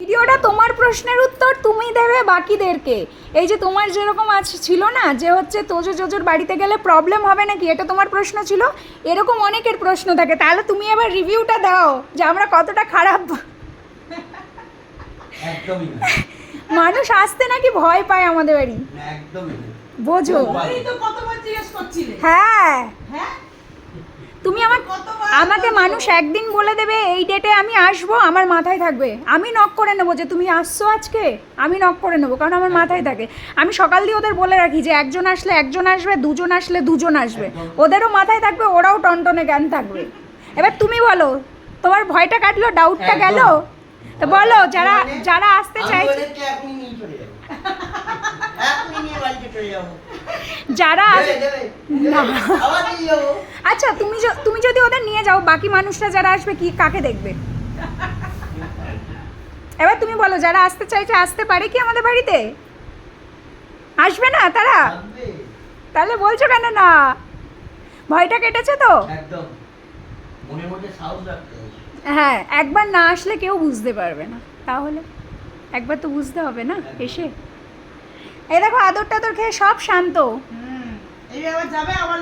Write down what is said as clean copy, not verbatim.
ভিডিওটা তোমার প্রশ্নের উত্তর তুমি দেবে বাকিদেরকে। এই যে তোমার যেরকম ছিল না যে হচ্ছে তোজো জোজোর বাড়িতে গেলে প্রবলেম হবে নাকি, এটা তোমার প্রশ্ন ছিল, এরকম অনেকের প্রশ্ন থাকে। তাহলে তুমি এবার রিভিউটা দাও যে আমরা কতটা খারাপ। একদমই না, মানুষ আসতে নাকি ভয় পায় আমাদের বাড়ি, একদমই না। বোঝো। এই তো কতবার জিজ্ঞেস করছিলে। হ্যাঁ হ্যাঁ তুমি আমাকে মানুষ একদিন বলে দেবে এই ডেটে আমি আসবো, আমার মাথায় থাকবে, আমি নক করে নেবো যে তুমি আসছো আজকে, আমি নক করে নেবো, কারণ আমার মাথায় থাকে। আমি সকাল দিয়ে ওদের বলে রাখি যে একজন আসলে একজন আসবে, দুজন আসলে দুজন আসবে, ওদেরও মাথায় থাকবে, ওরাও টনটনে জ্ঞান থাকবে। এবার তুমি বলো, তোমার ভয়টা কাটলো, ডাউটটা গেল, তো বলো যারা যারা আসতে চাইছে, যারা না আচ্ছা তুমি যদি ওদের নিয়ে যাও, বাকি মানুষরা যারা আসবে কি কাকে দেখবে? এবার তুমি বলো যারা আসতে চাইছে আসতে পারে কি আমাদের বাড়িতে? আসবে না তারা? তাহলে বলছো কেন না? ভয়টা কেটেছে তো? একদম মনের মধ্যে সাহস রাখতে হবে। হ্যাঁ, একবার না আসলে কেউ বুঝতে পারবে না, তাহলে একবার তো বুঝতে হবে না এসে। এই দেখো আদর টাদর খেয়ে সব শান্ত। এই আবার যাবে আবার